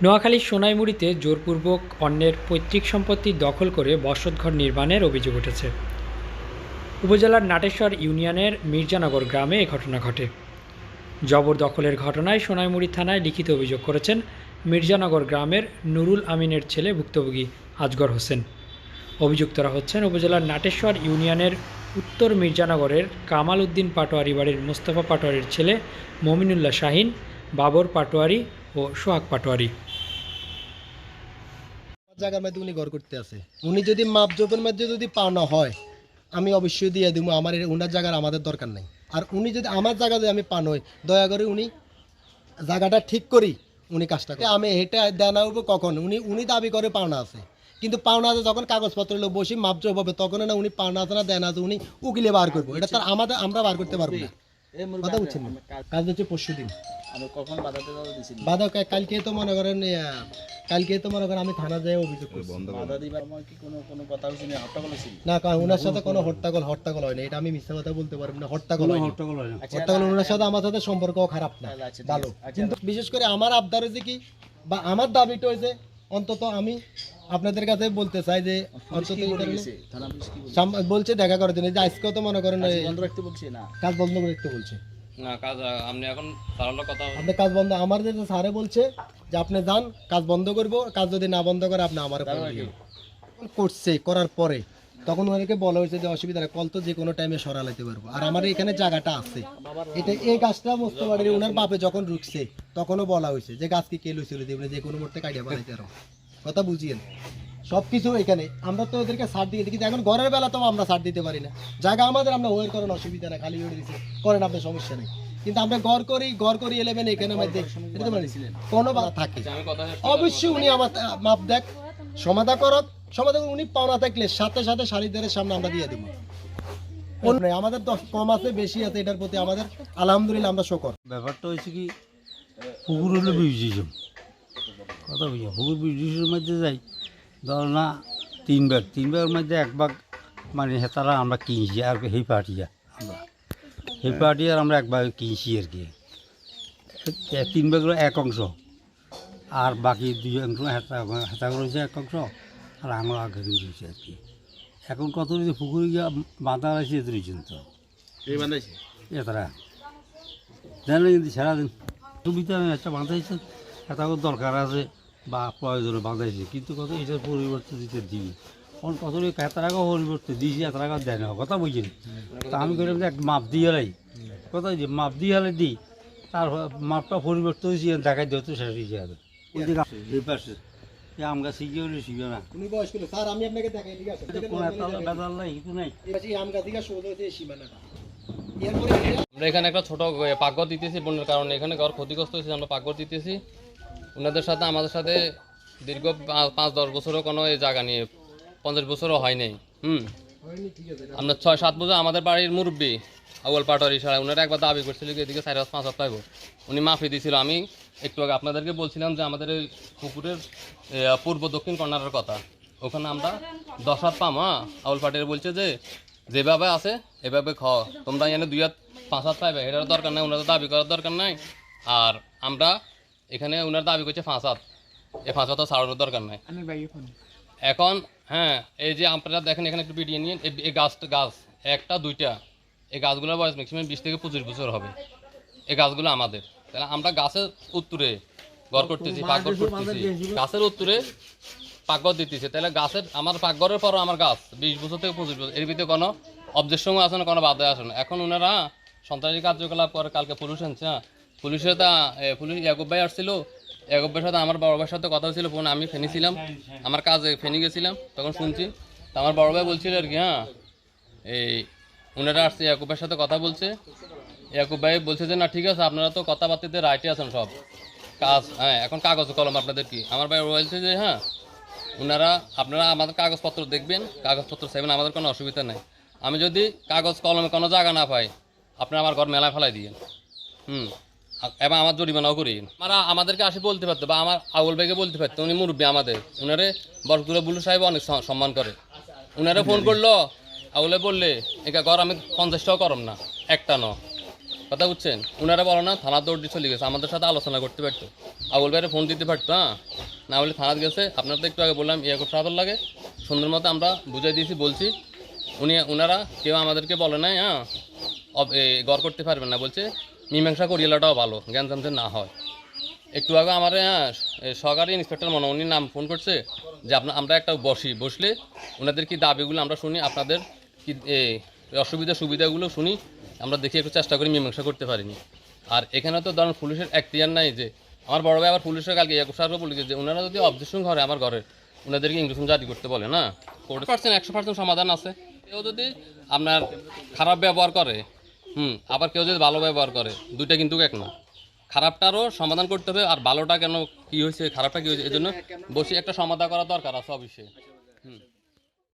নোয়াখালীর সোনাইমুড়িতে জোরপূর্বক অন্যের পৈতৃক সম্পত্তি দখল করে বসতঘর নির্মাণের অভিযোগ উঠেছে। উপজেলার নাটেশ্বর ইউনিয়নের মির্জানগর গ্রামে এ ঘটনা ঘটে। জবরদখলের ঘটনায় সোনাইমুড়ি থানায় লিখিত অভিযোগ করেছেন মির্জানগর গ্রামের নুরুল আমিনের ছেলে ভুক্তভোগী আজগর হোসেন। অভিযুক্তরা হচ্ছেন উপজেলার নাটেশ্বর ইউনিয়নের উত্তর মির্জানগরের কামাল উদ্দিন পাটোয়ারি বাড়ির মোস্তফা পাটোয়ারির ছেলে মমিনুল্লাহ শাহিন, বাবর পাটোয়ারি ও সোহাগ পাটোয়ারি। জায়গার মধ্যে উনি ঘর করতে আছে, উনি যদি মাপজোপের মধ্যে যদি পাওনা হয় আমি অবশ্যই দিয়ে দিব। আমার উনার জায়গার আমাদের দরকার নাই। আর উনি যদি আমার জায়গা যদি আমি পান হই, দয়া করে উনি জায়গাটা ঠিক করি উনি কাজটা করে। আমি এটা দেনা হবো কখন উনি দাবি করে পাওনা আছে, কিন্তু পাওনা আছে যখন কাগজপত্র লোক বসি মাপজোপ হবে তখন না উনি পাওনা আছে না দেনা আছে উনি উকিলে বার করবো। এটা তার আমাদের আমরা বার করতে পারবো না। কথা বুঝছেন? কাজ হচ্ছে পরশু দিন বাধা কালকে তো মনে করেন আমি থানা যাই অভিযোগ করছি। না ওনার সাথে কোনো হট্টাগোল হয় না, এটা আমি মিথ্যা কথা বলতে পারবো না। হট্টাগোল ওনার সাথে আমার সাথে সম্পর্ক খারাপ না, ভালো। কিন্তু বিশেষ করে আমার আবদার হয়েছে কি বা আমার দাবিটা হয়েছে, অন্তত আমি আপনাদের কাছে বলতে চাই যে অন্তত বলছে দেখা করে দিন। আজকেও তো মনে করেন কাজ বন্ধ করে রাখতে বলছে। না কাজ আপনি এখন কথা আপনি কাজ বন্ধ, আমার যে স্যারে বলছে যে আপনি যান কাজ বন্ধ করবো, কাজ যদি না বন্ধ করে আপনি আমার করছে করার পরে তখন ওনাকে বলা হয়েছে যে অসুবিধা নেই, কল তো যে কোনো টাইমে সরালাইতে পারবো। আর আমার এখানে জায়গাটা আছে, এটা এই গাছটা মোস্তফাবাড়ির ওনার বাপে যখন ঢুকছে তখনও বলা হয়েছে যে গাছ কি কে লইছিল দিয়ে যে কোনো মুহূর্তে কাটিয়ে বানাইতে পারো। কথা বুঝিয়েন সবকিছু এখানে আমরা তো ওদেরকে ছাড় দিয়ে দিই, এখন ঘরের বেলা তো আমরা ছাড় দিতে পারি না। জায়গা আমাদের, আমরা ওয়ের করেন অসুবিধা না, খালি ওয়ে দিচ্ছে করেন আপনার সমস্যা নেই। কিন্তু আমরা ঘর করি এলেবেন এখানে মধ্যে কোনো বাধা থাকে অবশ্যই উনি আমার মাপ দেখ সমাধা করক, সমাধান উনি পাওনা থাকলে সাথে সাথে শাড়িদারের সামনে আমরা দিয়ে দেবো। আমাদের তো কম আছে বেশি আছে, এটার প্রতি আমাদের আলহামদুলিল্লাহ আমরা শকর। ব্যাপারটা হয়েছে কি, পুকুর হলো বিউজিজম, কথা বুঝি পুকুর বিউজিজমের মধ্যে যাই ধর না তিন ভাগের মধ্যে এক ভাগ মানে হেতারা আমরা কিনছি, আর সেই পার্টিয়া আমরা এক ভাগে কিনছি আর কি। তিন ভাগের এক অংশ আর বাকি দুই অংশ হেতাগুলো হচ্ছে এক অংশ আর আমরা আগে কিনছি আর কি। এখন কত পুকুরে গিয়ে বাঁধা আছে এত পর্যন্ত এতারা জানলে কিন্তু সারাদিন সুবিধা একটা বাঁধাইছে, হেতাগুলো দরকার আছে বা প্রয়োজনে বাঁধাইছে, কিন্তু কত এটার পরিবর্তে দিতে দিই কোন কত হেতারাগও পরিবর্তে দিয়েছি, হেতারাগও দেয় না। কথা বুঝিনি তা আমি করলাম যে এক মাপ দিয়ে এলাই, কথা যে মাপ দিয়ে এলে দিই তার মাপটা পরিবর্তন হয়েছে দেখাই দেওয়া তো শেষ হয়েছে হবে এই পাশে আম গাছ শিখিয়ে শিখবে না। আমরা এখানে একটা ছোট পাকঘর দিতেছি বন্যার কারণে, এখানে ঘর ক্ষতিগ্রস্ত হয়েছে, আমরা পাকঘর দিতেছি। ওনাদের সাথে আমাদের সাথে দীর্ঘ 5-10 বছরও কোনো এই জায়গা নিয়ে 50 বছরও হয় নাই। আমরা 6-7 বছর আমাদের বাড়ির মুরব্বী আউয়াল পাটোয়ারি সারা ওনারা একবার দাবি করছিল এদিকে 4-5 হাত পাইব, উনি মাফি দিয়েছিল। আমি একটু আগে আপনাদেরকে বলছিলাম যে আমাদের এই পুকুরের পূর্ব দক্ষিণ কর্নারের কথা, ওখানে আমরা 10 হাত পাম। আউয়াল পাটোয়ারি বলছে যে যেভাবে আছে এভাবে তোমরা এখানে 2-5 হাত পাইবে, এটার দরকার নাই, ওনাদের দাবি করার দরকার নাই। আর আমরা এখানে ওনার দাবি করছে 5 হাত, এই 5 হাতও ছাড়ানোর দরকার নাই এখন। হ্যাঁ, এই যে আপনারা দেখেন এখানে একটু ভিডিও নিয়ে এই গাছ একটা দুইটা এই গাছগুলোর বয়স ম্যাক্সিমাম 20 থেকে 25 বছর হবে। এই গাছগুলো আমাদের, তাহলে আমরা গাছের উত্তরে ঘর করতেছি, পাকঘর করতেছি, গাছের উত্তরে পাকঘর দিতেছি, তাহলে গাছের আমার পাকঘরের পরও আমার গাছ 20 বছর থেকে 25 বছর, এর ভিতরে কোনো অবজেকশন আসে না, কোনো বাধা আসে না। এখন ওনারা সন্ত্রাসী কার্যকলাপ করে, কালকে পুলিশ আনছে, পুলিশ ইয়াকুব ভাই আসছিল, ইয়াকুব ভাইয়ের সাথে আমার বড় ভাইয়ের সাথে কথা হয়েছিল ফোন, আমি ফেনি ছিলাম, আমার কাজে ফেনি গেছিলাম, তখন শুনছি তা আমার বড় ভাই বলছিল আর কি। এই ওনারা আসছে, ইয়াকুব ভাইয়ের সাথে কথা বলছে, ইয়াকুব ভাই বলছে যে না ঠিক আছে আপনারা তো কথাবার্তাতে রাইটে আছেন সব কাজ, এখন কাগজ কলম আপনাদের কি। আমার ভাই বলছে যে আপনারা আমাদের কাগজপত্র দেখবেন, কাগজপত্র চাইবেন, আমাদের কোনো অসুবিধা নেই। আমি যদি কাগজ কলমে কোনো জায়গা না পাই আপনারা আমার ঘর মেলায় ফেলাই দিয়ে এবং আমার জরিমানাও করি। আমাদেরকে আসি বলতে পারতো বা আমার আউল ভাইকে বলতে পারতো, উনি মুরব্বী আমাদের, উনারে বরগুলো বুলু সাহেব অনেক সম্মান করে। উনারে ফোন করলো আউলে বললে এটা ঘর আমি 50টাও করম না, একটা ন কথা বুঝছেন? ওনারা বলো না থানা দৌড় দিয়ে চলে গেছে, আমাদের সাথে আলোচনা করতে পারতো, আবুল ভাইয়ের ফোন দিতে পারতো। হ্যাঁ, না বলে থানাতে গেছে। আপনার তো একটু আগে বললাম খুব সাদর লাগে, সুন্দর মতো আমরা বুঝাই দিয়েছি, বলছি। ওনারা কেউ আমাদেরকে বলে নাই হ্যাঁ গড় করতে পারবেন না, বলছে মীমাংসা করিয়ালাটাও ভালো, জ্ঞান জানতে না হয়। একটু আগে আমার সহকারী ইন্সপেক্টর মনে উনি নাম ফোন করছে যে আমরা একটা বসলে ওনাদের কি দাবিগুলো আমরা শুনি, আপনাদের কি সুবিধাগুলো শুনি, আমরা দেখি একটু চেষ্টা করি, মীমাংসা করতে পারিনি। আর এখানে তো ধরেন পুলিশের এখতিয়ার নাই যে আমার বড় ভাই আবার পুলিশের কালকে সার্ভ বলেছে যে ওনারা যদি অবজেকশন করে আমার ঘরে ওনাদেরকে ইঞ্জেকশন জারি করতে বলে না, 100% সমাধান আছে। কেউ যদি আপনার খারাপ ব্যবহার করে আবার কেউ যদি ভালো ব্যবহার করে, দুইটা কিন্তু এক না। খারাপটারও সমাধান করতে হবে, আর ভালোটা কেন কী হয়েছে খারাপটা কী হয়েছে এই জন্য বসে একটা সমাধান করা দরকার আছে অবশ্যই।